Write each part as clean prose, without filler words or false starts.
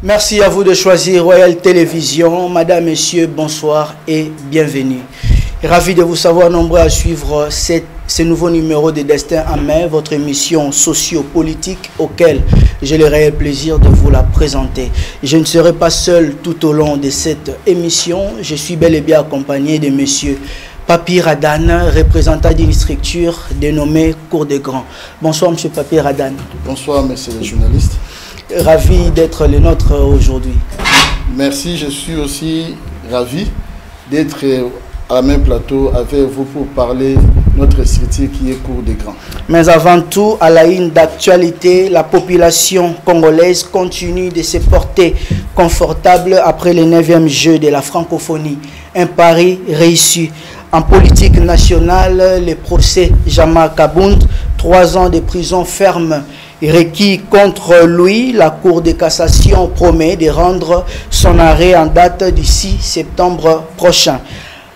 Merci à vous de choisir Royal Télévision. Madame, Messieurs, bonsoir et bienvenue. Ravi de vous savoir nombreux à suivre ce nouveau numéro de Destin en main, votre émission socio-politique auquel j'ai le réel plaisir de vous la présenter. Je ne serai pas seul tout au long de cette émission. Je suis bel et bien accompagné de monsieur Papi Radan, représentant d'une structure dénommée Cour des Grands. Bonsoir monsieur Papi Radan. Bonsoir monsieur le journaliste. Ravi d'être le nôtre aujourd'hui. Merci, je suis aussi ravi d'être à la même plateau avec vous pour parler de notre structure qui est Cour des Grands. Mais avant tout, à la une d'actualité, la population congolaise continue de se porter confortable après le 9e jeu de la francophonie. Un pari réussi. En politique nationale, le procès Jama Kabound, 3 ans de prison ferme requis contre lui. La Cour de cassation promet de rendre son arrêt en date du 6 septembre prochain.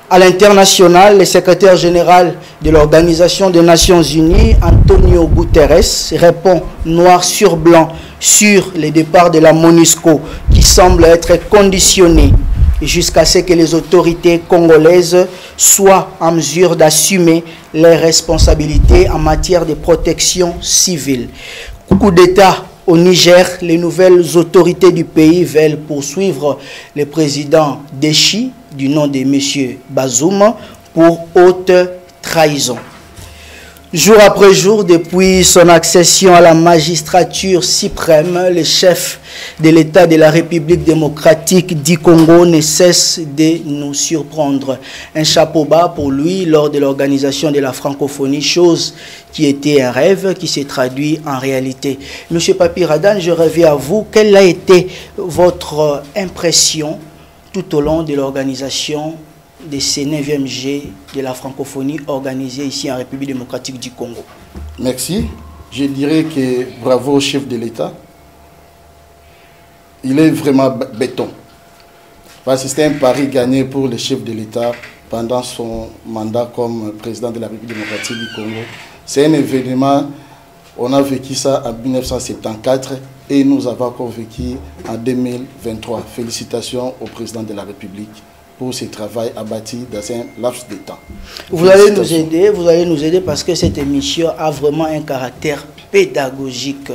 À l'international, le secrétaire général de l'Organisation des Nations Unies, Antonio Guterres, répond noir sur blanc sur le départ de la MONUSCO qui semble être conditionné jusqu'à ce que les autorités congolaises soient en mesure d'assumer les responsabilités en matière de protection civile. Coup d'État au Niger, les nouvelles autorités du pays veulent poursuivre le président Déchi, du nom de M. Bazoum, pour haute trahison. Jour après jour, depuis son accession à la magistrature suprême, le chef de l'État de la République démocratique du Congo ne cesse de nous surprendre. Un chapeau bas pour lui lors de l'organisation de la francophonie, chose qui était un rêve qui s'est traduit en réalité. Monsieur Papi Radan, je reviens à vous. Quelle a été votre impression tout au long de l'organisation de ces 9e G de la francophonie organisée ici en République démocratique du Congo? Merci. Je dirais que bravo au chef de l'État. Il est vraiment béton. Parce que c'était un pari gagné pour le chef de l'État pendant son mandat comme président de la République démocratique du Congo. C'est un événement, on a vécu ça en 1974 et nous avons encore vécu en 2023. Félicitations au président de la République pour ce travail abattu dans un laps de temps. Vous allez nous aider parce que cette émission a vraiment un caractère pédagogique.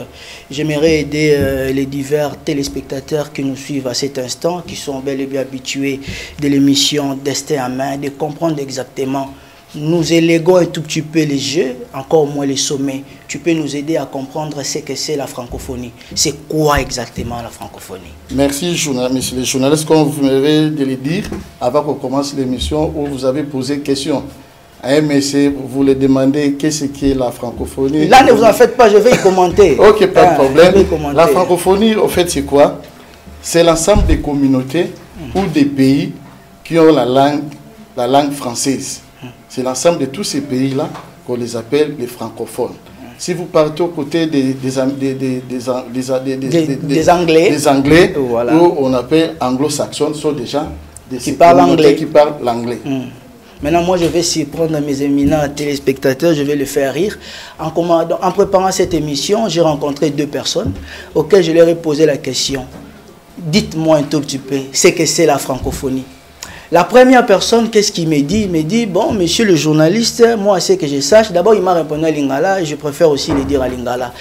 J'aimerais aider les divers téléspectateurs qui nous suivent à cet instant, qui sont bel et bien habitués de l'émission Destin en main, de comprendre exactement. Nous éléguons un tout petit peu les jeux, encore moins les sommets. Tu peux nous aider à comprendre ce que c'est la francophonie. C'est quoi exactement la francophonie? Merci, monsieur le journaliste. Comme vous m'avez de le dire, avant qu'on commence l'émission, où vous avez posé question à un monsieur, vous le demandez qu'est-ce qu'est la francophonie. Là, ne vous en faites pas, je vais y commenter. Ok, pas de problème. La francophonie, au fait, c'est quoi? C'est l'ensemble des communautés ou des pays qui ont la langue française. C'est l'ensemble de tous ces pays-là qu'on les appelle les francophones. Si vous partez aux côtés des Anglais, voilà, où on appelle anglo-saxons, sont déjà des qui parlent l'anglais. Maintenant, moi, je vais surprendre mes éminents téléspectateurs, je vais les faire rire. En préparant cette émission, j'ai rencontré 2 personnes auxquelles je leur ai posé la question. Dites-moi un tout petit peu ce que c'est la francophonie. La première personne, qu'est-ce qu'il me dit? Il me dit, bon, monsieur le journaliste, moi, c'est que je sache. D'abord, il m'a répondu à Lingala, et je préfère aussi le dire à Lingala.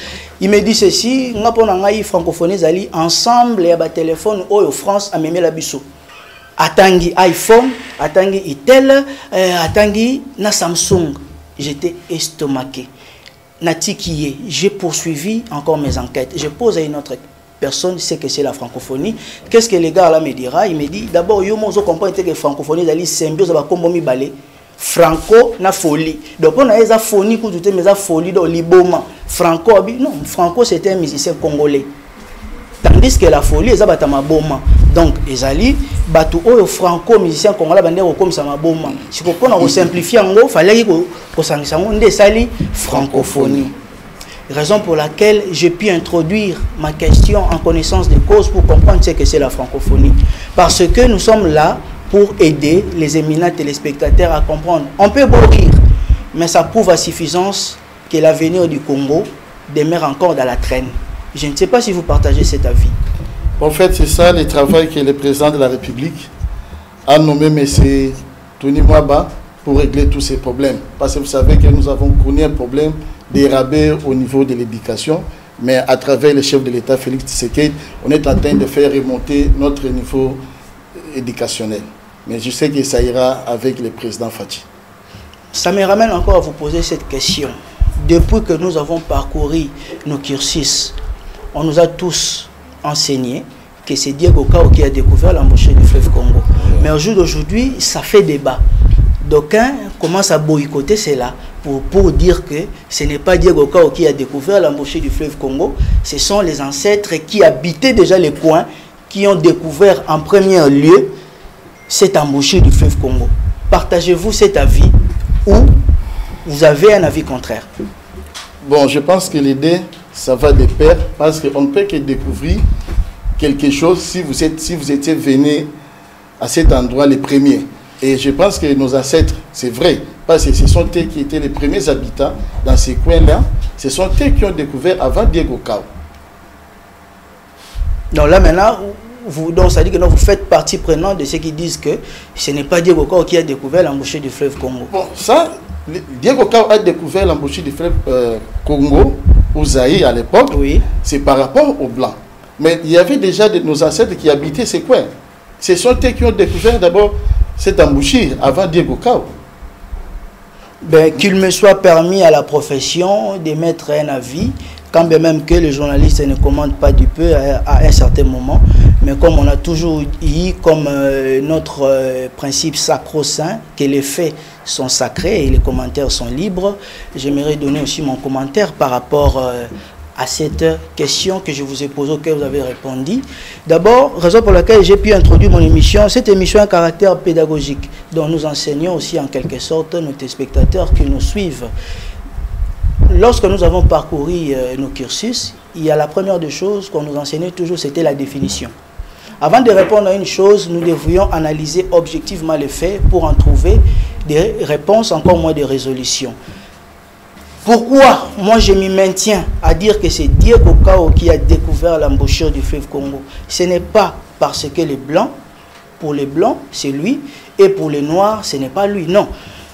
Il me dit ceci, nous avons francophonie, ensemble, il y a un téléphone, en France, à Mémé Labisso. Atangi iPhone, Atangi Itel, Atangi na Samsung. J'étais estomaqué. Natikiye, j'ai poursuivi encore mes enquêtes. Je pose à une autre personne sait que c'est la francophonie. Qu'est-ce que les gars là me dira? Il me dit d'abord, yo mo comprend que la francophonie c'est symbiose ba kombo mi balé. Franco na folie. Donc on a esa phonie pour tout mais esa folie dans liboma. Franco non, Franco c'était un musicien congolais. Tandis que la folie esa batama boma. Donc ezali batu oyo franco musicien congolais bande comme ça ma boma. Si on a simplifier ngo fallait ko sangisa ngo ndé sali francophonie. Raison pour laquelle j'ai pu introduire ma question en connaissance de cause pour comprendre ce que c'est la francophonie. Parce que nous sommes là pour aider les éminents téléspectateurs à comprendre. On peut beau rire, mais ça prouve à suffisance que l'avenir du Congo demeure encore dans la traîne. Je ne sais pas si vous partagez cet avis. En fait, c'est ça le travail que le président de la République a nommé M. Tony Mwaba pour régler tous ces problèmes. Parce que vous savez que nous avons connu un problème des rabais au niveau de l'éducation, mais à travers le chef de l'État, Félix Tshisekedi, on est en train de faire remonter notre niveau éducationnel. Mais je sais que ça ira avec le président Fathi. Ça me ramène encore à vous poser cette question. Depuis que nous avons parcouru nos cursus, on nous a tous enseigné que c'est Diego Cao qui a découvert l'embouchure du fleuve Congo. Mais au jour d'aujourd'hui, ça fait débat. D'aucuns commencent à boycotter cela pour dire que ce n'est pas Diego Cao qui a découvert l'embouchure du fleuve Congo, ce sont les ancêtres qui habitaient déjà les coins qui ont découvert en premier lieu cette embouchure du fleuve Congo. Partagez-vous cet avis ou vous avez un avis contraire? Bon, je pense que l'idée, ça va de pair parce qu'on ne peut que découvrir quelque chose si vous étiez venu à cet endroit les premiers. Et je pense que nos ancêtres, c'est vrai, parce que ce sont eux qui étaient les premiers habitants dans ces coins-là. Ce sont eux qui ont découvert avant Diego Cao. Donc là maintenant, donc ça dit que non, vous faites partie prenante de ceux qui disent que ce n'est pas Diego Cao qui a découvert l'embouchure du fleuve Congo. Bon, ça, Diego Cao a découvert l'embouchure du fleuve Congo, au Zaïre à l'époque, oui. C'est par rapport aux Blancs. Mais il y avait déjà nos ancêtres qui habitaient ces coins. Ce sont eux qui ont découvert d'abord cette embouchure avant Diego Cao. Ben, qu'il me soit permis à la profession d'émettre un avis, quand bien même que les journalistes ne commandent pas du peu à un certain moment, mais comme on a toujours eu comme notre principe sacro-saint, que les faits sont sacrés et les commentaires sont libres, j'aimerais donner aussi mon commentaire par rapport à cette question que je vous ai posée, auquel vous avez répondu. D'abord, raison pour laquelle j'ai pu introduire mon émission, cette émission a un caractère pédagogique, dont nous enseignons aussi en quelque sorte nos téléspectateurs qui nous suivent. Lorsque nous avons parcouru nos cursus, il y a la première des choses qu'on nous enseignait toujours, c'était la définition. Avant de répondre à une chose, nous devrions analyser objectivement les faits pour en trouver des réponses, encore moins des résolutions. Pourquoi moi je m'y maintiens à dire que c'est Diego Cao qui a découvert l'embouchure du fleuve Congo? Ce n'est pas parce que les Blancs, pour les Blancs, c'est lui, et pour les Noirs, ce n'est pas lui. Non,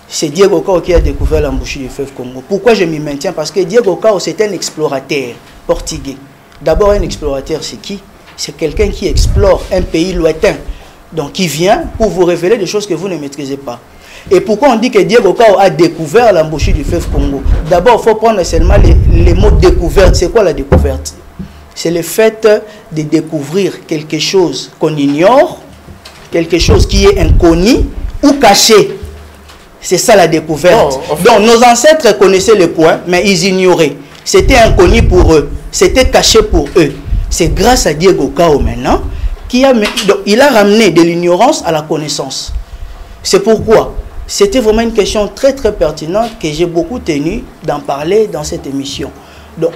c'est Diego Cao qui a découvert l'embouchure du fleuve Congo. Pourquoi je m'y maintiens? Parce que Diego Cao, c'est un explorateur portugais. D'abord, un explorateur, c'est qui? C'est quelqu'un qui explore un pays lointain, donc qui vient pour vous révéler des choses que vous ne maîtrisez pas. Et pourquoi on dit que Diego Cao a découvert l'embouchure du fleuve Congo? D'abord, il faut prendre seulement les mots découverte. C'est quoi la découverte? C'est le fait de découvrir quelque chose qu'on ignore, quelque chose qui est inconnu ou caché. C'est ça la découverte. Oh, donc nos ancêtres connaissaient le coin, mais ils ignoraient. C'était inconnu pour eux. C'était caché pour eux. C'est grâce à Diego Cao maintenant qu'il a ramené de l'ignorance à la connaissance. C'est pourquoi c'était vraiment une question très très pertinente que j'ai beaucoup tenu d'en parler dans cette émission. Donc,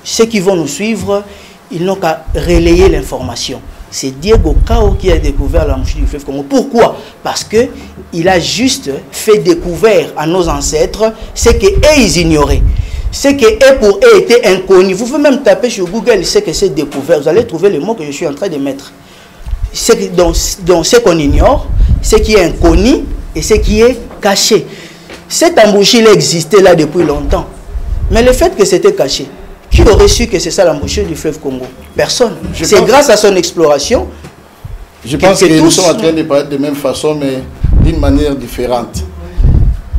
ceux qui vont nous suivre, ils n'ont qu'à relayer l'information. C'est Diego Cao qui a découvert l'embouchure du fleuve Congo. Pourquoi? Parce qu'il a juste fait découvrir à nos ancêtres ce qu'eux ils ignoraient. Ce qui pour eux était inconnu. Vous pouvez même taper sur Google ce que c'est découvert. Vous allez trouver le mot que je suis en train de mettre. Donc ce qu'on ignore, ce qui est inconnu et ce qui est caché. Cette embouchure existait là depuis longtemps. Mais le fait que c'était caché, qui aurait su que c'est ça l'embouchure du fleuve Congo? Personne. C'est grâce à son exploration. Je pense que nous sommes en train de parler de même façon, mais d'une manière différente.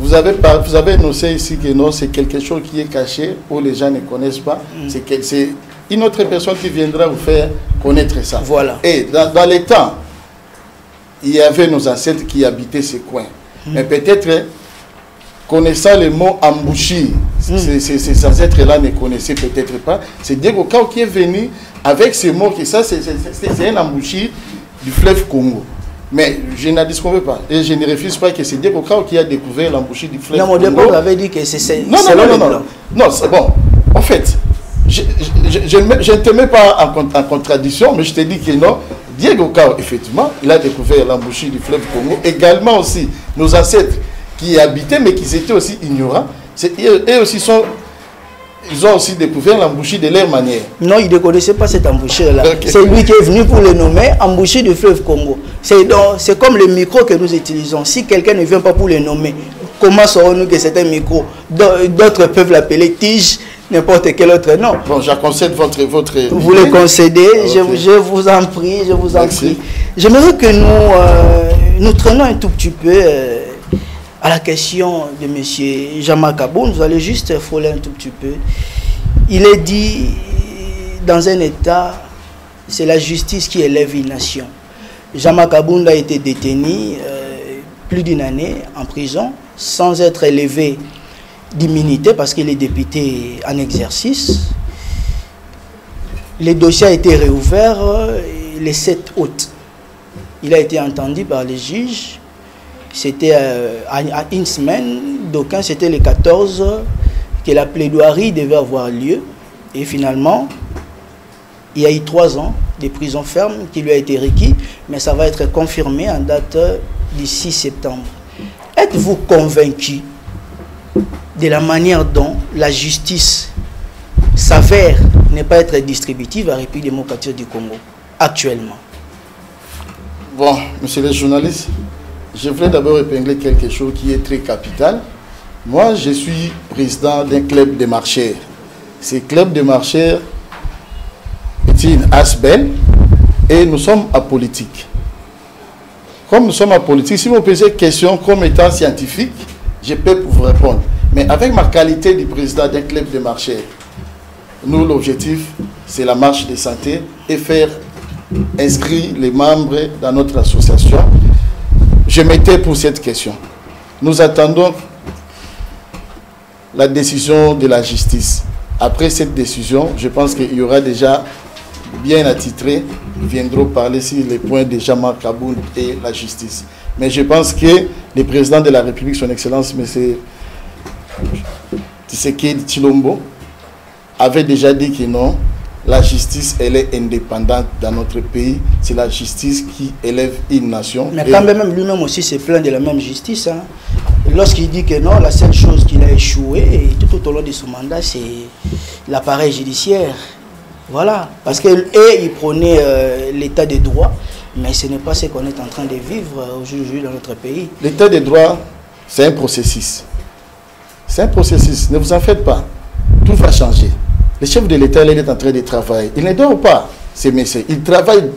Vous avez énoncé ici que non, c'est quelque chose qui est caché, où les gens ne connaissent pas. C'est une autre personne qui viendra vous faire connaître ça. Voilà. Et dans les temps, il y avait nos ancêtres qui habitaient ces coins. Mais peut-être, connaissant le mot embouchure, ces ancêtres-là ne connaissaient peut-être pas. C'est Diego Cao qui est venu avec ce mot, que ça, c'est un embouchure du fleuve Congo. Mais je ne disconviens pas. Et je ne refuse pas que c'est Diego Cao qui a découvert l'embouchure du fleuve Congo. Non, mon départ, vous avez dit que c'est... Non, c'est bon. En fait, je ne te mets pas en contradiction, mais je te dis que non. Diego Cao, effectivement, il a découvert l'embouchure du fleuve Congo. Également aussi, nos ancêtres qui y habitaient, mais qui étaient aussi ignorants, eux aussi sont ils ont aussi découvert l'embouchure de leur manière. Non, ils ne connaissaient pas cette embouchure-là. Okay. C'est lui qui est venu pour le nommer embouchure du fleuve Congo. C'est comme le micro que nous utilisons. Si quelqu'un ne vient pas pour le nommer, comment saurons-nous que c'est un micro? D'autres peuvent l'appeler tige, n'importe quel autre nom. Bon, j'accède votre vous le concédez, okay. je vous en prie, je vous en prie. J'aimerais que nous traînons un tout petit peu à la question de M. Jean-Marc Aboun. Vous allez juste frôler un tout petit peu. Il est dit, dans un État, c'est la justice qui élève une nation. Jean-Marc Aboun a été détenu plus d'une année en prison, sans être élevé d'immunité parce qu'il est député en exercice. Le dossier a été réouvert le 7 août. Il a été entendu par les juges. C'était à une semaine, d'aucuns c'était le 14 que la plaidoirie devait avoir lieu. Et finalement, il y a eu 3 ans de prison ferme qui lui a été requis, mais ça va être confirmé en date du 6 septembre. Êtes-vous convaincu de la manière dont la justice s'avère ne pas être distributive à la République démocratique du Congo actuellement? Bon, monsieur le journaliste, je voulais d'abord épingler quelque chose qui est très capital. Moi, je suis président d'un club de marcheurs. Ce club de marcheurs est une ASBEL et nous sommes apolitiques. Comme nous sommes apolitiques, si vous me posez une question comme étant scientifique, je peux vous répondre. Mais avec ma qualité de président d'un club de marcheurs, nous, l'objectif, c'est la marche de santé et faire inscrire les membres dans notre association. Je m'étais pour cette question. Nous attendons la décision de la justice. Après cette décision, je pense qu'il y aura déjà bien attitrés, viendront parler sur les points de Jean-Marc Aboun et la justice. Mais je pense que le président de la République, son Excellence, M. Tshisekedi Tshilombo, avait déjà dit que non, la justice, elle est indépendante dans notre pays. C'est la justice qui élève une nation. Mais quand même, lui-même aussi se plaint de la même justice. Hein. Lorsqu'il dit que non, la seule chose qu'il a échoué tout au long de son mandat, c'est l'appareil judiciaire. Voilà. Parce qu'il prônait l'état de droit, mais ce n'est pas ce qu'on est en train de vivre aujourd'hui dans notre pays. L'état de droit, c'est un processus. C'est un processus. Ne vous en faites pas. Tout va changer. Le chef de l'État, il est en train de travailler. Il ne dort pas, ces messieurs. Il travaille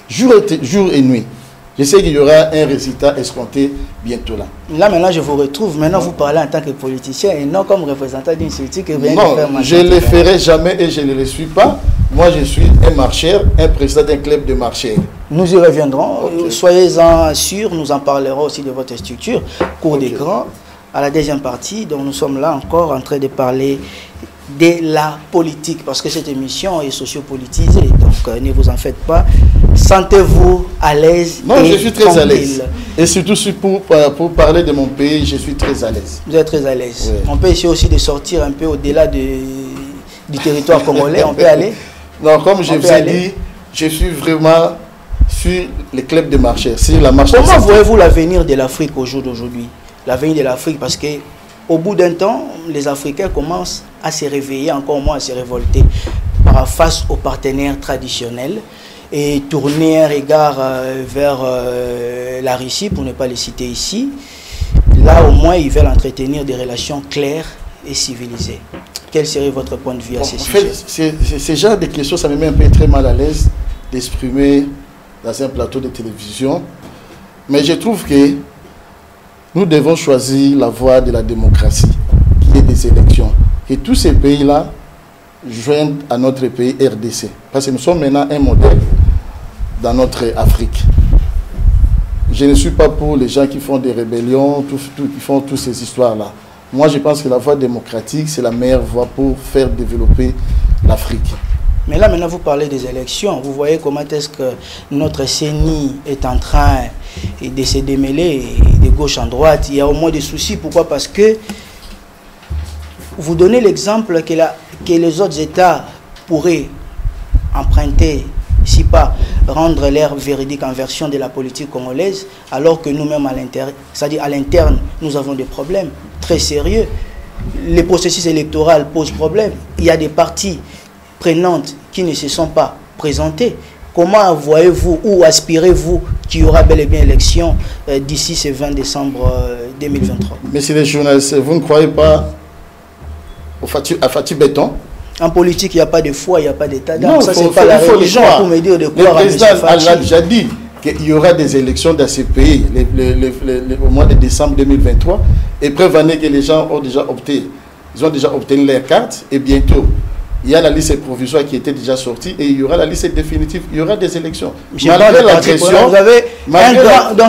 jour et nuit. Je sais qu'il y aura un résultat escompté bientôt là. Là, maintenant, je vous retrouve. Maintenant, vous parlez en tant que politicien et non comme représentant d'une structure que vous venez de faire. Non, je ne le ferai jamais et je ne le suis pas. Moi, je suis un marcheur, un président d'un club de marcheurs. Nous y reviendrons. Okay. Soyez-en sûrs, nous en parlerons aussi de votre structure, cours des grands. À la deuxième partie, donc nous sommes là encore en train de parler de la politique, parce que cette émission est sociopolitisée, donc ne vous en faites pas. Sentez-vous à l'aise? Non, je suis très à l'aise. Et surtout pour parler de mon pays, je suis très à l'aise. Vous êtes très à l'aise. Oui. On peut essayer aussi de sortir un peu au-delà du territoire congolais. On peut aller? Non, comme je vous ai dit, je suis vraiment sur les clubs de marcheurs, sur la marche. Comment voyez-vous l'avenir de l'Afrique au jour d'aujourd'hui? L'avenir de l'Afrique, parce que au bout d'un temps, les Africains commencent à se réveiller, encore moins à se révolter face aux partenaires traditionnels et tourner un regard vers la Russie, pour ne pas les citer ici. Là, au moins, ils veulent entretenir des relations claires et civilisées. Quel serait votre point de vue à ce sujet? Ce genre de questions, ça me met un peu très mal à l'aise d'exprimer dans un plateau de télévision. Mais je trouve que nous devons choisir la voie de la démocratie, qui est des élections. Et tous ces pays-là joignent à notre pays RDC. Parce que nous sommes maintenant un modèle dans notre Afrique. Je ne suis pas pour les gens qui font des rébellions, qui font toutes ces histoires-là. Moi, je pense que la voie démocratique, c'est la meilleure voie pour faire développer l'Afrique. Mais là, maintenant, vous parlez des élections. Vous voyez comment est-ce que notre CENI est en train de se démêler de gauche en droite. Il y a au moins des soucis. Pourquoi? Parce que vous donnez l'exemple que les autres États pourraient emprunter, si pas rendre leur véridique en version de la politique congolaise, alors que nous-mêmes, c'est-à-dire à l'interne, nous avons des problèmes très sérieux. le processus électoral pose problème. Il y a des parties prenantes qui ne se sont pas présentées. Comment voyez-vous ou aspirez-vous qu'il y aura bel et bien élection d'ici ce 20 décembre 2023? Messieurs les journalistes, vous ne croyez pas à Fatih Béton? En politique, il n'y a pas de foi, il n'y a pas d'état d'âme. Non, ça, c'est pas la religion pour me dire de quoi. Le président a déjà dit qu'il y aura des élections dans ces pays au mois de décembre 2023. Et preuve en est que les gens ont déjà opté. Ils ont déjà obtenu leur carte. Et bientôt, il y a la liste provisoire qui était déjà sortie. Et il y aura la liste définitive. Il y aura des élections. Malgré l'agression, vous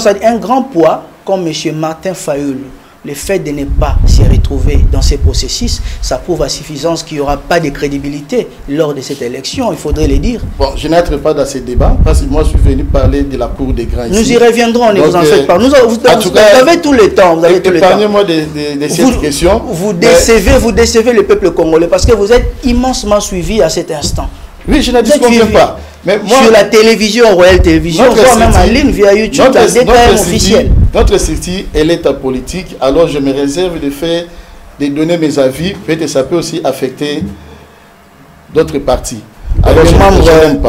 avez un grand poids comme M. Martin Fayoulou. Le fait de ne pas se retrouver dans ces processus, ça prouve à suffisance qu'il n'y aura pas de crédibilité lors de cette élection, il faudrait le dire. Bon, je n'entre pas dans ces débats parce que moi je suis venu parler de la Cour des grands ici. Nous y reviendrons, ne vous en faites pas. Vous avez tout le temps. Épargnez-moi de cette question. Vous décevez le peuple congolais parce que vous êtes immensement suivi à cet instant. Oui, je ne disconviens pas. Mais moi, sur la télévision, Royal Télévision, même en ligne via YouTube, la DKM officielle. Notre city, elle est politique, alors je me réserve de donner mes avis, peut-être ça peut aussi affecter d'autres partis. Alors,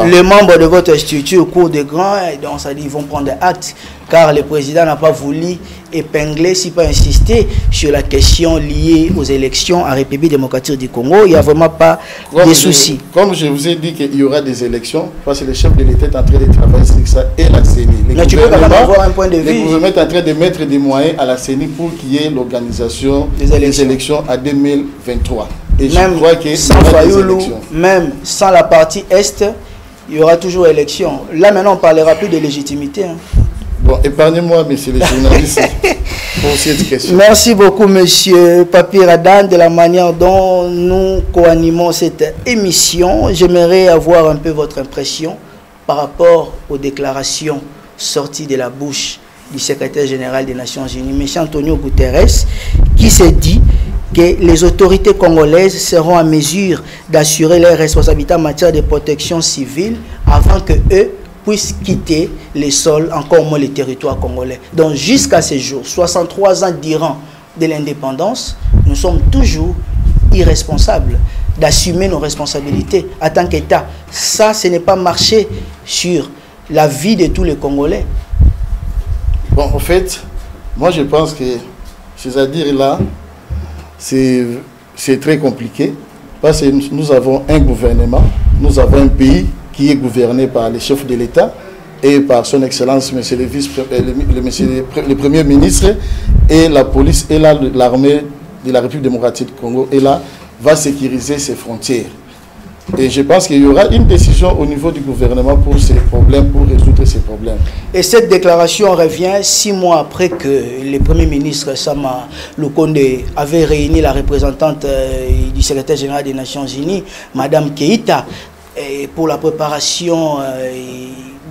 les membres de votre structure, Cour des grands, donc ça dit, ils vont prendre acte, car le président n'a pas voulu épingler, si pas insister, sur la question liée aux élections en République démocratique du Congo. Il n'y a vraiment pas de soucis. Comme je vous ai dit qu'il y aura des élections, parce que le chef de l'État est en train de travailler sur ça et la CENI. Mais tu peux quand même avoir un point de vue. Le gouvernement est en train de mettre des moyens à la CENI pour qu'il y ait l'organisation des élections à 2023. Et même je crois que sans Fayoulou, même sans la partie Est, il y aura toujours élection. Là maintenant on ne parlera plus de légitimité. Hein. Bon, épargnez-moi, messieurs les journalistes, pour cette question. Merci beaucoup, monsieur Papi Radan, de la manière dont nous co-animons cette émission. J'aimerais avoir un peu votre impression par rapport aux déclarations sorties de la bouche du secrétaire général des Nations Unies, M. Antonio Guterres, qui s'est dit que les autorités congolaises seront en mesure d'assurer leurs responsabilités en matière de protection civile avant que eux puissent quitter les sols, encore moins les territoires congolais. Donc jusqu'à ce jour, 63 ans d'Iran de l'indépendance, nous sommes toujours irresponsables d'assumer nos responsabilités en tant qu'État. Ça, ce n'est pas marcher sur la vie de tous les Congolais. Bon, en fait, moi je pense que, c'est-à-dire là, c'est très compliqué parce que nous avons un gouvernement, nous avons un pays qui est gouverné par les chefs de l'État et par son Excellence, monsieur le Premier ministre, et la police et l'armée de la République démocratique du Congo et là, va sécuriser ses frontières. Et je pense qu'il y aura une décision au niveau du gouvernement pour ces problèmes, pour résoudre ces problèmes. Et cette déclaration revient 6 mois après que le Premier ministre Sama Lukonde avait réuni la représentante du secrétaire général des Nations Unies, Madame Keïta, pour la préparation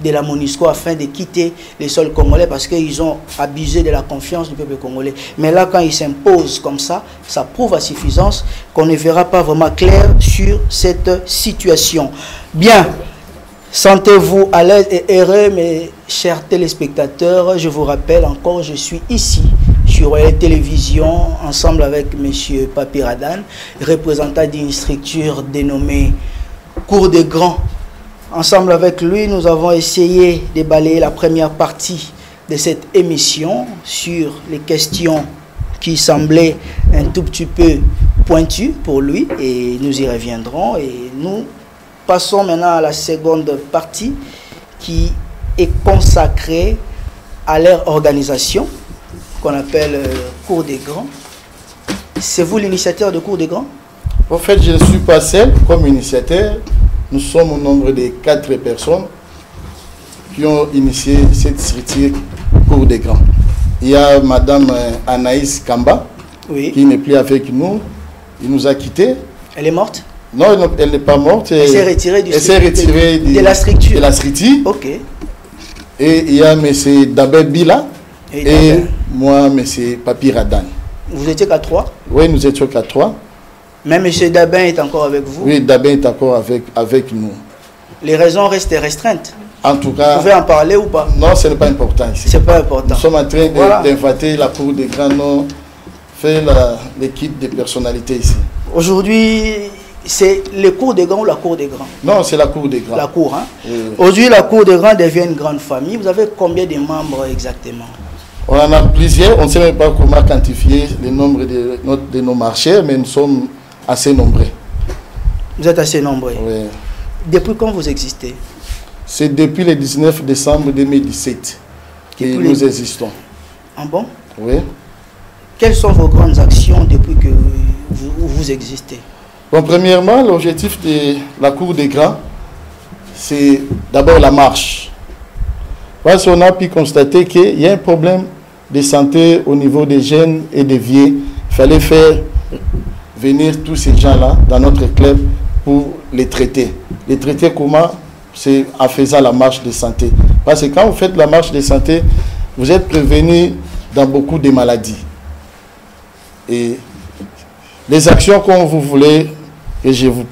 de la MONUSCO afin de quitter les sols congolais parce qu'ils ont abusé de la confiance du peuple congolais. Mais là, quand ils s'imposent comme ça, ça prouve à suffisance qu'on ne verra pas vraiment clair sur cette situation. Bien, sentez-vous à l'aise et heureux, mes chers téléspectateurs. Je vous rappelle encore, je suis ici sur la télévision ensemble avec M. Papi Radan, représentant d'une structure dénommée Cour des grands. Ensemble avec lui, nous avons essayé de balayer la première partie de cette émission sur les questions qui semblaient un tout petit peu pointues pour lui et nous y reviendrons. Et nous passons maintenant à la seconde partie qui est consacrée à leur organisation qu'on appelle Cour des grands. C'est vous l'initiateur de Cour des grands? En fait, je ne suis pas seul comme initiateur. Nous sommes au nombre de 4 personnes qui ont initié cette structure Cour des grands. Il y a Madame Anaïs Kamba, oui, qui n'est plus avec nous. Il nous a quittés. Elle est morte? Non, elle n'est pas morte. Elle s'est retirée de la structure. De la structure. Ok. Et il y a M. Dabé Bila et moi, M. Papi Radan. Vous étiez qu'à 3? Oui, nous étions qu'à 3. Mais M. Dabin est encore avec vous? Oui, Dabin est encore avec nous. Les raisons restent restreintes? En tout cas... Vous pouvez en parler ou pas? Non, ce n'est pas important ici. C'est pas important. Nous sommes en train d'inventer la Cour des grands. fait les kits des personnalités ici. Aujourd'hui, c'est le cours des grands ou la cour des grands? Non, c'est la cour des grands. La cour, hein? Oui. Aujourd'hui, la cour des grands devient une grande famille. Vous avez combien de membres exactement? On en a plusieurs. On ne sait même pas comment quantifier le nombre de nos marchés, mais nous sommes assez nombreux. Vous êtes assez nombreux? Oui. Depuis quand vous existez? C'est depuis le 19 décembre 2017 que nous existons. Ah bon? Oui. Quelles sont vos grandes actions depuis que vous existez? Bon, premièrement, l'objectif de la cour des grands, c'est d'abord la marche. Parce qu'on a pu constater qu'il y a un problème de santé au niveau des jeunes et des vieux. Il fallait faire venir tous ces gens-là dans notre club pour les traiter. Les traiter comment? C'est en faisant la marche de santé. Parce que quand vous faites la marche de santé, vous êtes prévenu dans beaucoup de maladies. Et les actions qu'on vous voulez que je vous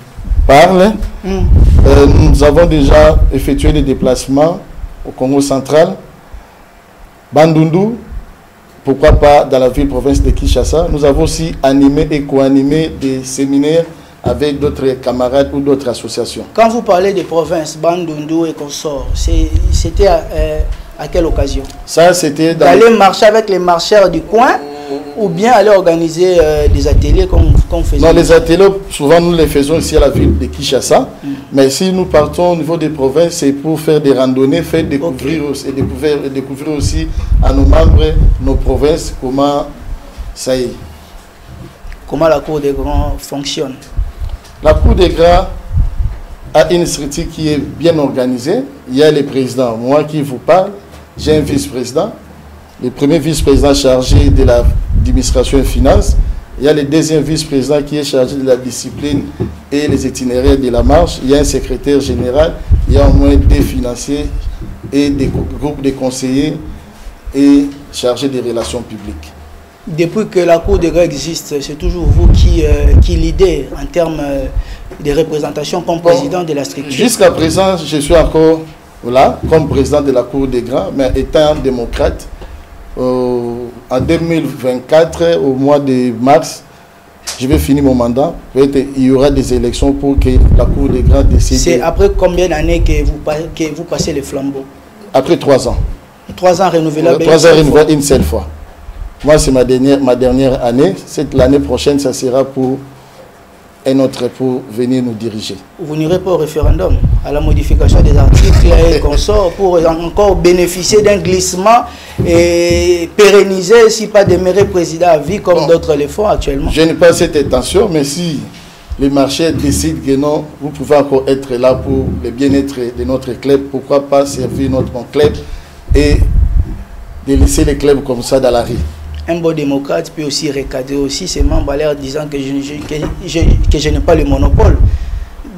parle, nous avons déjà effectué des déplacements au Congo central, Bandundu, pourquoi pas dans la ville-province de Kinshasa. Nous avons aussi animé et co-animé des séminaires avec d'autres camarades ou d'autres associations. Quand vous parlez des provinces, Bandundu et consorts, c'était à quelle occasion? Ça, c'était d'aller marcher avec les marcheurs du coin ou bien aller organiser des ateliers comme faisait? Non, les ateliers, souvent nous les faisons ici à la ville de Kinshasa. Mais si nous partons au niveau des provinces, c'est pour faire des randonnées, faire découvrir, aussi, et découvrir aussi à nos membres, nos provinces, comment ça y est. Comment la cour des grands fonctionne? La cour des grands a une structure qui est bien organisée. Il y a les présidents. Moi qui vous parle, j'ai un vice-président. Le premier vice-président chargé de l'administration et finances. Il y a le deuxième vice-président qui est chargé de la discipline et les itinéraires de la marche. Il y a un secrétaire général. Il y a au moins des financiers et des groupes de conseillers et chargés des relations publiques. Depuis que la cour des grands existe, c'est toujours vous qui l'idée en termes de représentation comme président de la structure? Jusqu'à présent, je suis encore là comme président de la cour des grands, mais étant démocrate. En 2024, au mois de mars, je vais finir mon mandat. Il y aura des élections pour que la cour des grands décide. C'est après combien d'années que vous passez le flambeau? Après 3 ans. 3 ans renouvelables? 3 ans renouvelables une seule fois. Moi, c'est ma dernière année. L'année prochaine, ça sera pour un autre pour venir nous diriger. Vous n'irez pas au référendum, à la modification des articles et consorts pour encore bénéficier d'un glissement et pérenniser, si pas demeurer président à vie comme d'autres le font actuellement? Je n'ai pas cette intention, mais si les marchés décident que non, vous pouvez encore être là pour le bien-être de notre club, pourquoi pas servir notre club et de laisser les clubs comme ça dans la rue. Un bon démocrate peut aussi recadrer aussi ses membres en leur disant que je n'ai pas le monopole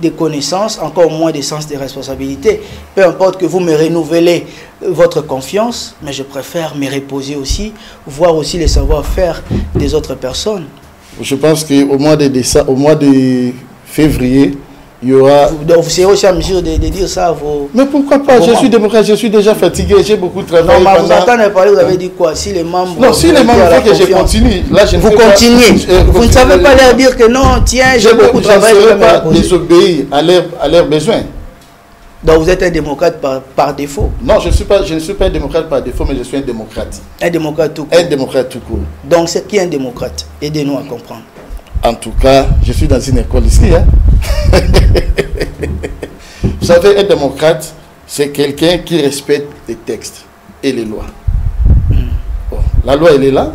des connaissances, encore moins des sens de responsabilité. Peu importe que vous me renouvelez votre confiance, mais je préfère me reposer aussi, voir aussi les savoir-faire des autres personnes. Je pense qu'au mois de février, il y aura... Donc vous serez aussi en mesure de dire ça à vos... Mais pourquoi pas? Je suis démocrate, je suis déjà fatigué, j'ai beaucoup travaillé. Non, mais vous entendez parler, vous avez dit quoi? Si les membres... Non, si les membres veulent que je continue, là je ne vous continuez. Vous ne savez pas leur dire que non, tiens, j'ai beaucoup travaillé. Je ne serai pas désobéir à leurs besoins. Donc vous êtes un démocrate par défaut? Non, je ne suis pas un démocrate par défaut, mais je suis un démocrate. Un démocrate tout court? Un démocrate tout court. Donc c'est qui un démocrate? Aidez-nous à comprendre. En tout cas, je suis dans une école ici. Hein. Vous savez, un démocrate, c'est quelqu'un qui respecte les textes et les lois. Bon, la loi, elle est là.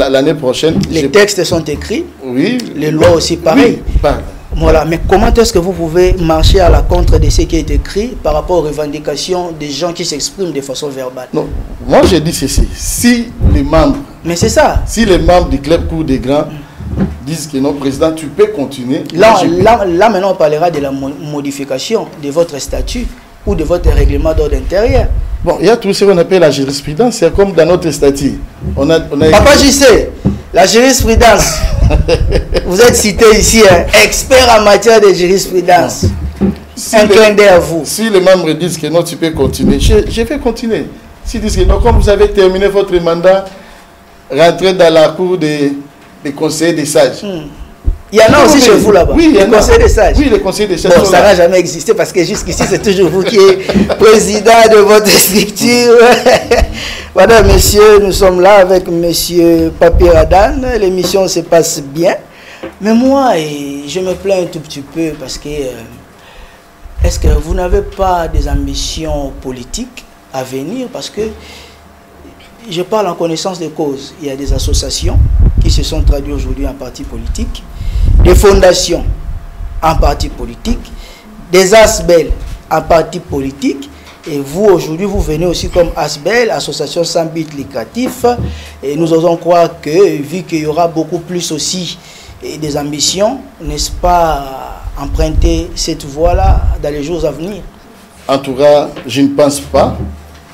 L'année prochaine... Les textes sont écrits. Oui. Les lois aussi, pareil. Oui, voilà, mais comment est-ce que vous pouvez marcher à la contre de ce qui est écrit par rapport aux revendications des gens qui s'expriment de façon verbale? Non, moi j'ai dit ceci. Si les membres... Mais c'est ça. Si les membres du club Cour des Grands disent que non, président, tu peux continuer. Là, maintenant, on parlera de la modification de votre statut ou de votre règlement d'ordre intérieur. Bon, il y a tout ce qu'on appelle la jurisprudence. C'est comme dans notre statut. Papa JC, la jurisprudence. Vous êtes cité ici, hein, expert en matière de jurisprudence. Un clin d'œil à vous. Si les membres disent que non, tu peux continuer, je vais continuer. S'ils disent que non, comme vous avez terminé votre mandat, rentrer dans la cour des conseillers des sages. Il y en a aussi chez vous là-bas. Oui, les conseillers des sages. Oui, les conseillers des sages. Bon, ça n'a jamais existé parce que jusqu'ici, c'est toujours vous qui êtes président de votre structure. Madame, messieurs, nous sommes là avec monsieur Papi Radan. L'émission se passe bien. Mais moi, je me plains un tout petit peu parce que est-ce que vous n'avez pas des ambitions politiques à venir? Parce que je parle en connaissance de cause. Il y a des associations qui se sont traduites aujourd'hui en partis politiques, des fondations en partis politiques, des ASBEL en partis politiques. Et vous, aujourd'hui, vous venez aussi comme ASBEL, association sans but lucratif. Et nous osons croire que, vu qu'il y aura beaucoup plus aussi des ambitions, n'est-ce pas, emprunter cette voie-là dans les jours à venir? En tout cas, je ne pense pas,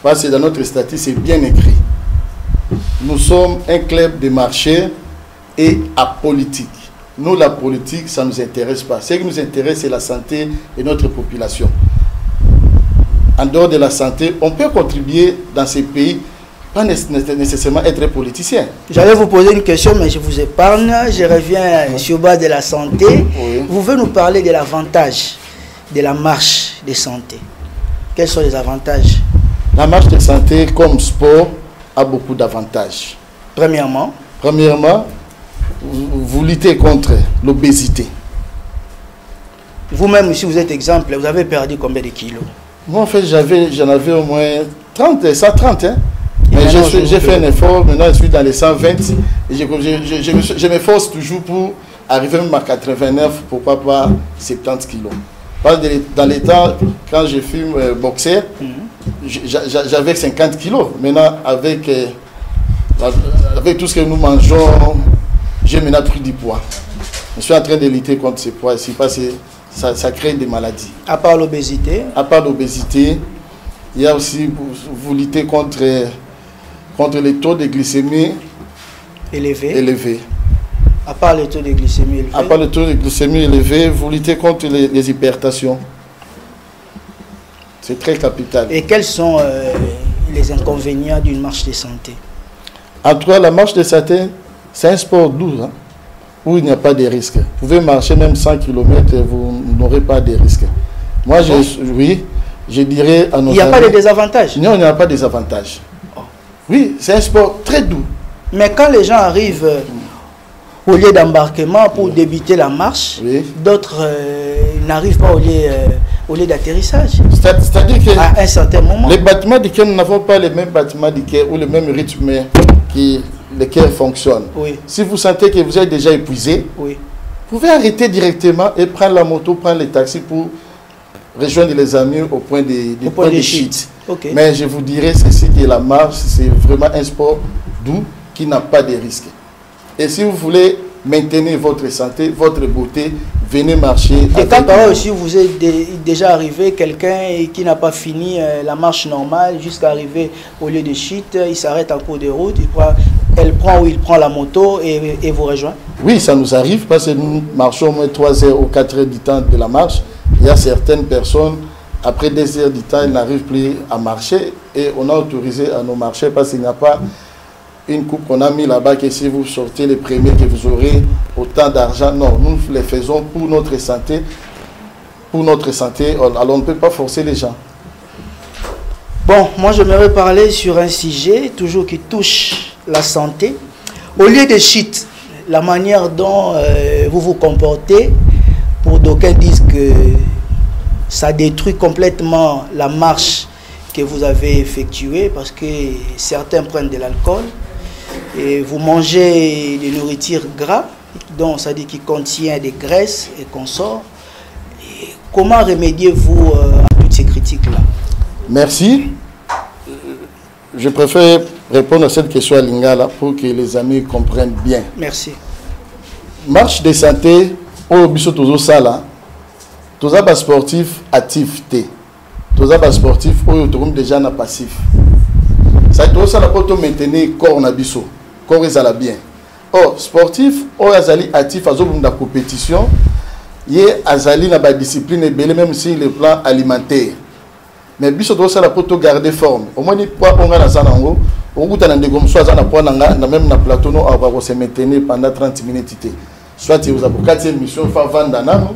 parce que dans notre statut, c'est bien écrit. Nous sommes un club de marché et apolitique. Nous, la politique, ça ne nous intéresse pas. Ce qui nous intéresse, c'est la santé de notre population. En dehors de la santé, on peut contribuer dans ces pays, pas nécessairement être politicien. J'allais vous poser une question, mais je vous épargne. Je reviens sur base de la santé. Oui. Vous voulez nous parler de l'avantage de la marche de santé. Quels sont les avantages? La marche de santé comme sport a beaucoup d'avantages. Premièrement, vous luttez contre l'obésité. Vous-même, si vous êtes exemple, vous avez perdu combien de kilos? Moi, en fait, j'en avais au moins 30, 130. Hein. Mais j'ai fait un effort, maintenant je suis dans les 120. Et je m'efforce toujours pour arriver même à 89, pourquoi pas 70 kilos. Dans les temps, quand je fume boxer, j'avais 50 kilos. Maintenant, avec tout ce que nous mangeons, j'ai maintenant pris du poids. Je suis en train de lutter contre ce poids ici parce que ça crée des maladies. À part l'obésité? À part l'obésité, il y a aussi, vous luttez contre les taux de glycémie élevés. À part les taux de glycémie élevés? À part les taux de glycémie élevés, vous luttez contre les hypertensions. C'est très capital. Et quels sont les inconvénients d'une marche de santé? En tout cas, la marche de santé, c'est un sport doux, hein, où il n'y a pas de risque. Vous pouvez marcher même 100 km et vous n'aurez pas de risque. Moi, je dirais à nos amis... Il n'y a pas de désavantages? Non, il n'y a pas de désavantages. Oh. Oui, c'est un sport très doux. Mais quand les gens arrivent au lieu d'embarquement pour débuter la marche, d'autres n'arrivent pas au lieu d'atterrissage. C'est-à-dire qu'à un certain moment, les bâtiments du quai, nous n'avons pas les mêmes bâtiments du quai ou le même rythme qui lesquels fonctionnent. Oui. Si vous sentez que vous êtes déjà épuisé, vous pouvez arrêter directement et prendre la moto, prendre les taxis pour rejoindre les amis au point de chute. Okay. Mais je vous dirais ceci, que la marche, c'est vraiment un sport doux qui n'a pas de risque. Et si vous voulez maintenir votre santé, votre beauté, venez marcher. Et quand par aussi vous êtes déjà arrivé, quelqu'un qui n'a pas fini la marche normale jusqu'à arriver au lieu de chute, il s'arrête en cours de route, il prend la moto et vous rejoint? Oui, ça nous arrive parce que nous marchons au moins 3 heures ou 4 heures du temps de la marche. Il y a certaines personnes, après 2 heures du temps, ils n'arrivent plus à marcher et on a autorisé à nos marcher parce qu'il n'y a pas une coupe qu'on a mis là-bas que si vous sortez les premiers que vous aurez autant d'argent. Non, nous les faisons pour notre santé. Pour notre santé, alors on ne peut pas forcer les gens. Bon, moi j'aimerais parler sur un sujet toujours qui touche la santé. Au lieu de shit, la manière dont vous vous comportez, pour d'aucuns disent que ça détruit complètement la marche que vous avez effectuée parce que certains prennent de l'alcool et vous mangez des nourritures gras, donc ça dit qui contient des graisses et consorts. Comment remédiez-vous à toutes ces critiques-là? Merci. Je préfère répondre à cette question à Lingala pour que les amis comprennent bien. Merci. Marche de santé, au biso tozo sala, toza ba sportif actif té. Toza ba sportif au torum déjà na passif. Ça tozo sala pour to maintenir corps na biso, corps ezala bien. Oh, sportif o azali actif azobum da compétition, yé azali na ba discipline belé même sur le plan alimentaire. mais biso doit ça la poto garder forme au moins ni poids on a na sanango on goûte na ndeko mso azana poids nanga na même na plateau no va se maintenir pendant 30 minutes soit vous avez 4e mission fa vanda nano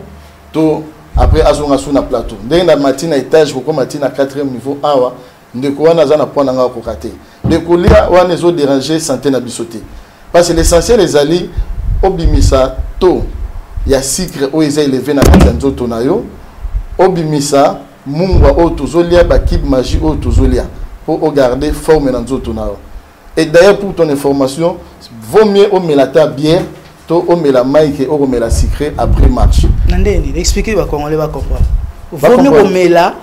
to après azonga sur na plateau ndenge na matin na étage ko matin na 4e niveau awa ndeko wana azana poids nanga ko kate ndeko lia wana zo déranger santé na bisoté parce que l'essentiel les ali obimisa to ya sucre o eza élevé na nzoto na yo obimisa mungwa o tozolia ba kib magie o tozolia pour garder forme dans nzoto na yo. Et d'ailleurs pour ton information vaut mieux o melata bière to o mela maïke o mela sucré après match. Nandeni expliquer ba congolais ba comprendre. Vaut mieux o mela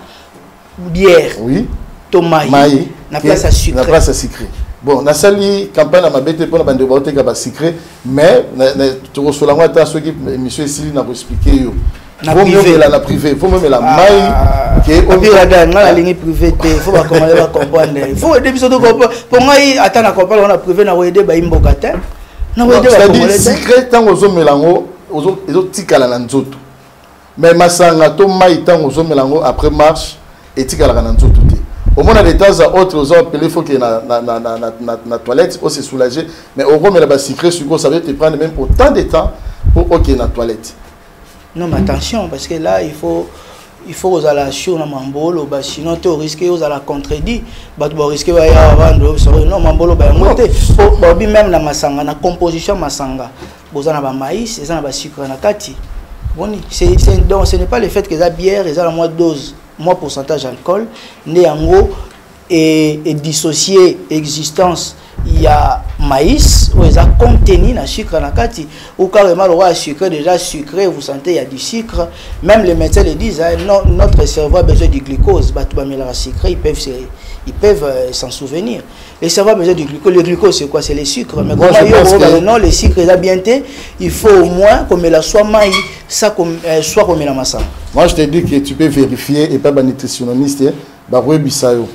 bière. Oui. To maï na place à sucré. Na place à sucré. Bon, na sali campagne na mabete pour na bande baote ka ba sucré mais tu reçois la ta ceux qui monsieur Sili n'a expliqué yo. Vaut mieux la privé, vaut mieux la maï qui est au pire dans la ligne privée, faut pas comment les comprendre. Il faut aider biso to comprendre. Pour moi attendre comprendre on a privé na aider ba imbokata. Na aider ba congolais. Secret tant ozo melango, ozo tikala na nzoto. Mais masanga to maï tant ozo melango après marche et tikala na nzoto. Au moins, de temps à autre, ils ont appelé, il faut que la toilette, on se soulager. Mais au moins, la secret, ça veut te prendre même autant de temps pour OK la toilette. Non, mais attention, parce que là, il faut aux alations, mambolo, sinon tu risques aux la contredit, tu risques non mambolo, même la masanga, la composition masanga, vous en avez maïs, vous en avez sucre na kati. Bon, donc ce n'est pas le fait que la bière, ils ont la moins dose. Moins pourcentage d'alcool, néango et dissocier existence, il y a maïs, où ils ont contenu la sucre na kati, ou carrément le roi sucré, déjà sucré, vous sentez il y a du sucre, même les médecins le disent, hein, notre cerveau a besoin du glucose, bah tu vas mettre la sucré, ils peuvent s'en souvenir. Les cerveaux a besoin du glucose, le glucose c'est quoi? C'est les sucres, mais moi, non, les sucres ils ont bien été, il faut au moins qu'on met la soit maïs, ça soit qu'on met la massa. Moi je te dis que tu peux vérifier et pas un nutritionniste, bah oui bisayo.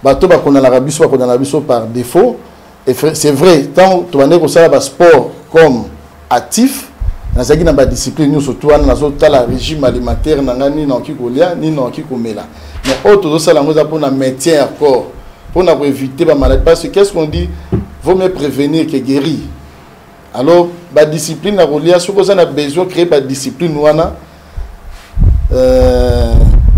Bato ba kona la rabiso ba kona la biso par défaut et c'est vrai tant tu vas que ça va sport comme actif na zaki na ba discipline nous surtout na zo tala régime alimentaire na ngani na kikolia ni na kikomela mais autre zo sala ngoza pour na maintien à corps pour na éviter ba maladie parce que qu'est-ce qu'on dit vaut mieux prévenir que guérir. Alors ba discipline na rolia ce qu'on a besoin créer ba discipline wana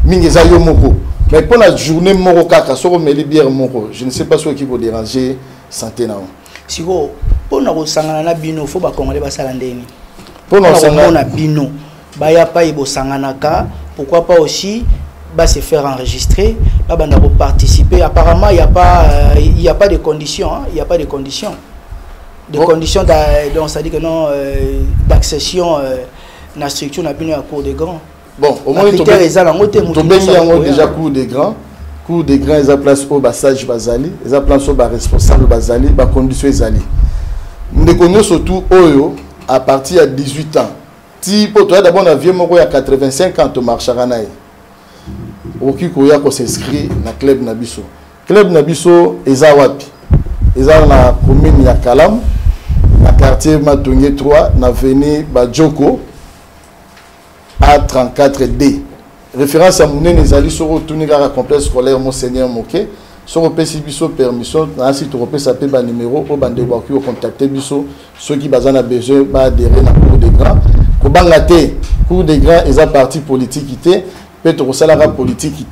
mingeza yo moko. Mais pour la journée moro kaka, so meli bière moro, je ne sais pas ce qui vous déranger santé na. Si vous pour na sangana na bino faut ba congolais ba sala ndeni. Pour na sangana bino, ba ya pa ibo sangana ka, pourquoi pas aussi ba se faire enregistrer, ba banda pour participer. Apparemment il y a pas de conditions, hein, il y a pas de conditions. Conditions donc ça dit que non d'accession na structure na bino à cour des grands. Bon, au moins, tu as déjà cours des grands. Cours des grands, ils ont place au bassage basali, ils ont place au responsable basali, bas condition basali. Nous connaissons surtout Oyo à partir de 18 ans. Si pour toi d'abord on a vieux moro à 85 ans tu marches à Ranaï. Oki koya ko s'inscrit na club Nabiso. Club Nabiso eza wapi? Eza na commune ya Kalam, na quartier Matongé 3, na avenue Badjoko. A34D. Référence à Mouné Nezali sur le complexe scolaire Monseigneur Moké. Sur le PCBISO permission, ainsi tu peux saper le numéro au bande de contacter Bisso. Ceux qui ont besoin d'adhérer à la cour des grands. Pour bangater, cour des grands, ils ont parti politique. Peut-être salaire politique.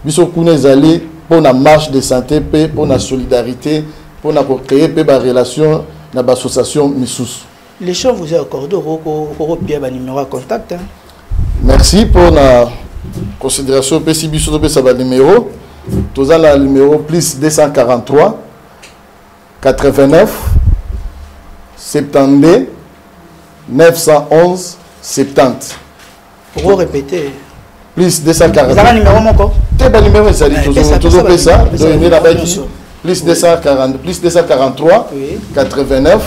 Bisso Kounezali pour la marche de santé, pour la solidarité, pour créer des relations dans l'association Missous. Les gens vous ont accordé au numéro à contact. Merci pour la considération PCB sur le numéro. Tous le numéro plus 243 89 72 911 70. Pour répéter. Plus 240. Vous avez un numéro mon corps? C'est le numéro, ça dit toujours ça. Plus 243 89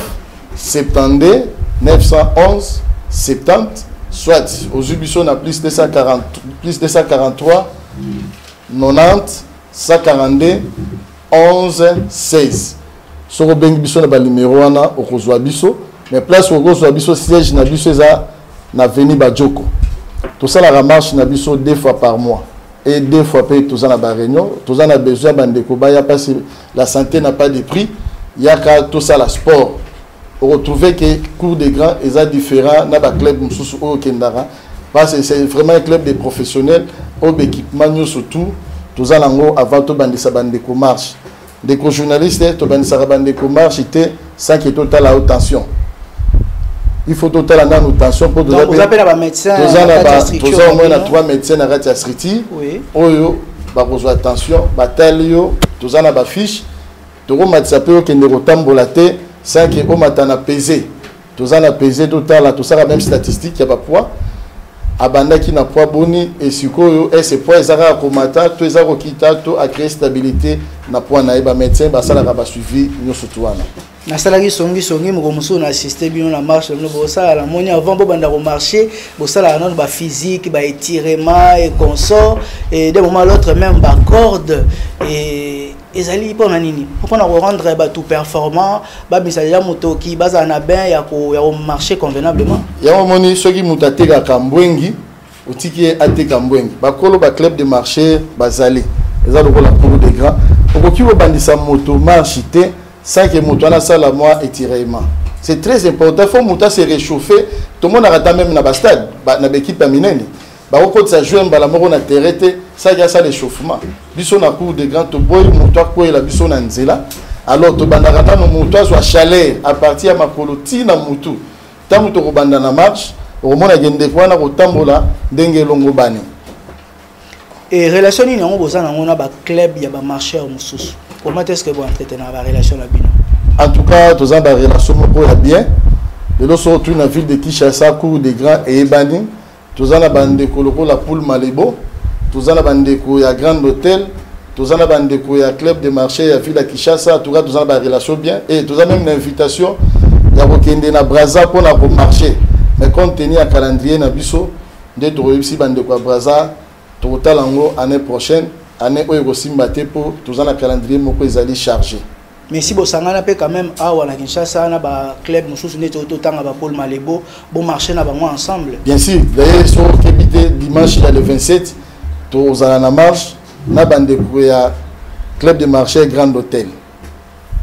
72 911 70. Soit aux Ubisoft on a plus 243 90 142 11 16. Sur le Biso na numéro ana au Kozwa Biso, mais place au Kozwa Biso siège na Biso eza na avenue Badjoko. Tout ça la marche na Biso 2 fois par mois. et 2 fois payé tous en réunion, tous en a besoin de Kobaya parce que la santé n'a pas de prix. Il y a tout ça la sport. On retrouve que cours des grands est différent dans le club au Kendara parce que c'est vraiment un club de professionnels au équipement surtout tous en ango avant tout bandisa bandeko marche. Des journalistes to bandisa bandeko marche était sans que total la haute tension. Il faut total la haute tension pour vous appelez un médecin. Tous au moins 3 médecins à Ratia Striti. Oui. Oyo ba besoin attention, batalio, tous en a ba fiche. Toro matsape que ne rotambolate sans que o matana pesé. Tous en a pesé total tout ça la même statistique, il y a pas poids. Abanda qui n'a pas boni et sikoyo et c'est poids ezara komata to ezara kita to a créer stabilité na poids na ba médecin ba sala ba suivi nyoso tuana na sala ki songi mo muso na assister bino na marche no bo sala la moni avant bo banda ko marcher bo sala na ba physique ba étirement et consort et de moment l'autre même ba corde et ezali pour nini pour rendre ba tout performant ba misala moto ki baza na ben ya ko marcher convenablement ya moni soki mutateka kambwengi otiki ateka mbwengi ba kolo ba club de marché bazali ezalo ko la pour des grands okoki bo bandisa moto marchité sans que moto na sala moi étirement c'est très important faut moto se réchauffer tout le monde arrête même na ba stade na équipe minene ba ko ça jouer mbala moko na terrete ça y a ça l'échauffement biso na cour des grands to boy moto ko la biso na nzela alors to bandaka ta moto soit chaleur à partir ya makoloti na mutu tamu to ko banda na match au mona gende ko na ko tambola ndenge longo bani et relation ni ngo bozana ngona ba club ya ba marcheur mususu comment est-ce que vous entretenez la relation la bino en tout cas tous en relation moko ya bien de l'autre surtout dans la ville de Kinshasa cour des grands et Ebani tous en bande koloko la poule Malebo tous en bande ko ya Grand Hôtel tous en bande ko ya club de marché ya ville de Kinshasa tout cas tous en relation bien et tous en même une invitation ya kokende na Brazza pour na ko marché mais compte tenu à calendrier na biso de to réussi bande ko Brazza total en année prochaine année oyo simbate pour tous en calendrier moko ezali chargé mais si bosangana pe quand même awa na Kinshasa na ba club mususu ne to tanga ba Paul Malebo bon marché na bango ensemble bien sûr d'ailleurs so kebite dimanche le 27 to zala na marche na bande ko ya club de marché Grand Hôtel.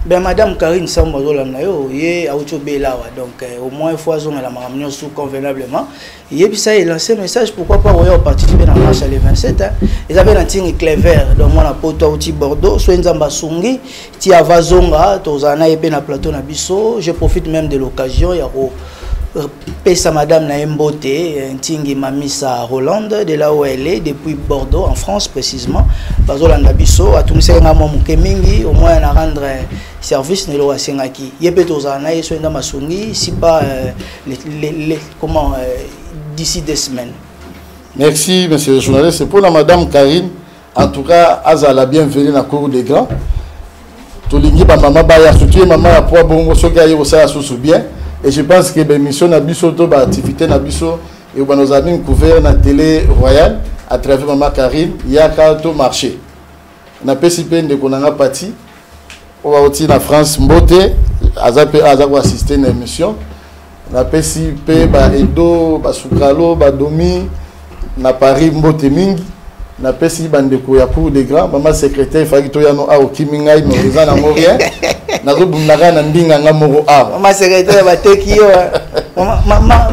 Ben madame Karine Samba Zolanda yo ye auto belawa donc au moins une fois on a la maramion sous convenablement et puis ça il lancé message pourquoi pas participer dans la marche le 27 hein. Ils avaient un signe clever donc moi na poto outi Bordeaux so nzamba sungi ti avazonga tozana epé na plateau na biso je profite même de l'occasion ya pesa madame na Mbote Ntingi Mamisa Hollande de là où elle est depuis Bordeaux en France précisément bazolanda biso atumisa nga mo mukemingi au moins na rendre service ne lo asengaki yepeto zana yeso nda masungi si pas comment d'ici 2 semaines. Merci monsieur le journaliste, c'est pour la madame Karine en tout cas azala bienvenue na cour des grands tolingi ba maman ba ya soutien maman ya po bongo soki ayi ko sala sous bien. Et je pense que l'émission Nabiso, l'activité Nabiso, et nos amis couvert la télé royale à travers Maman Karine, il y a tout marché. On a participé de Konanga Pati, on va aussi en France, Mbote, Azako assister à l'émission. On a participé à Edo, à Soukalo, à Domi, à Paris, Mbote Mingi. On a participé à la cour des grands, Maman secrétaire, Fagitoyano, à Okiminga, il nous a rien. Maman secrétaire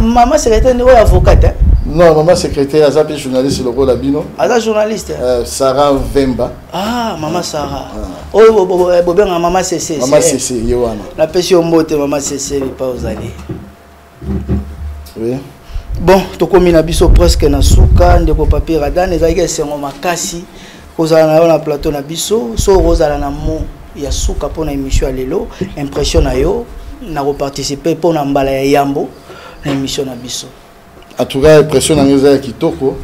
maman secrétaire n'est pas avocate. Non, maman secrétaire est journaliste le rôle Bino. Journaliste. Sarah Vemba. Ah, maman Sarah. Oh, maman CC. Maman CC, Yohana. La passion motte maman CC pas aux allées. Oui. Bon, tokomi na biso presque na suka ndeko papier radane ezaki esengo makasi kozala na plateau na biso so rozala na mo ya suka pona émission ya lelo impression na yo na reparticiper pona mbala ya yambo na émission na biso en tout cas impression na ngeza ya kitoko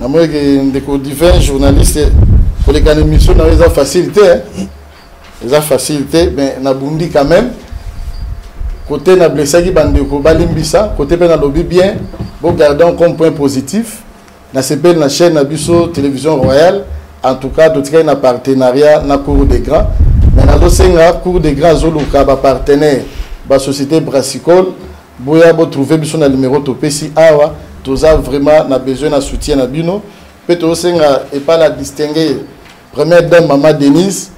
na moi que ndeko divin journaliste pour les gagner émission na ngeza facilité hein facilité mais na bundi quand même côté na blessé qui bandeko balimbisa côté pe na lobby bien bon gardons comme point positif na CPL na chaîne na biso télévision royale en tout cas tout cas na partenariat na cour des grands mais na dosenga cour des grands zoluka ba partenaire ba société brassicole boya bo trouver biso na numéro to pesi awa toza vraiment na besoin na soutien na bino peut-être et pas la distinguer. Première dame, Maman Denise,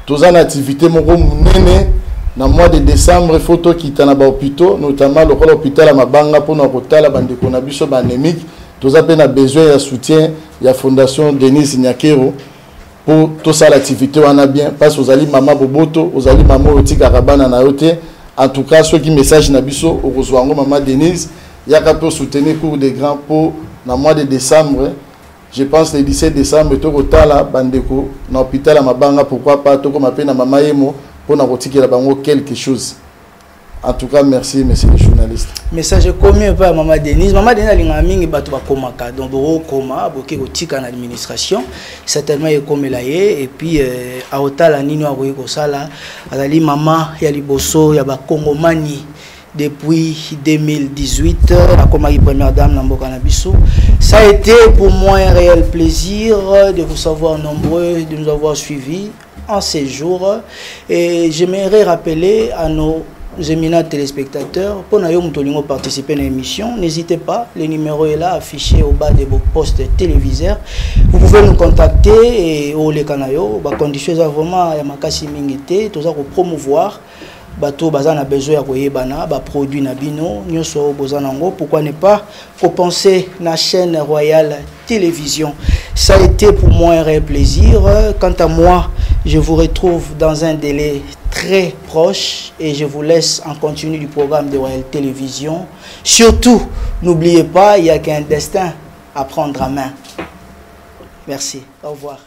tous en activité, mon nene, dans le mois de décembre, photo qui est dans l'hôpital, notamment l'hôpital à Mabanga pour nos hôtels, bande konabiso banémique, tous avons besoin de soutien, il y a Fondation Denise Nyakero pour toute ça l'activité, on a bien, parce que vous allez maman Boboto, vous allez maman Oti Karabana Naote, en tout cas, ceux qui message Nabiso, au rejoindre Maman Denise, il y a qu'à soutenir cours des grands pour dans le mois de décembre. Je pense le 17 décembre, tout le temps, bandeko, dans l'hôpital à Mabanga, pourquoi pas, tout comme appelle Maman Yemo, pour nous retirer quelque chose. En tout cas, merci, monsieur le journaliste. Message commun par Maman Denise. Maman Denise a dit que tu donc au coma, beaucoup de en administration, certainement il comme là et puis à Otal à Nino a sala, a dit maman il y a liboso, il y a ba Congomani depuis 2018, comme première dame Namboka Nabiso. Ça a été pour moi un réel plaisir de vous savoir nombreux, de nous avoir suivis en ces jours. Et j'aimerais rappeler à nos éminents téléspectateurs, pour nous participer à l'émission, n'hésitez pas, le numéro est là affiché au bas de vos postes téléviseurs. Vous pouvez nous contacter et au les canayo, conditions vraiment ya makasi mingité, tout ça pour promouvoir. Bato bazana besoin ya bana ba produit na bino nyoso bozanango, pourquoi ne pas compenser la chaîne Royale Télévision. Ça a été pour moi un réel plaisir. Quant à moi, je vous retrouve dans un délai très proche et je vous laisse en continu du programme de Royale Télévision. Surtout, n'oubliez pas, il n'y a qu'un destin à prendre en main. Merci. Au revoir.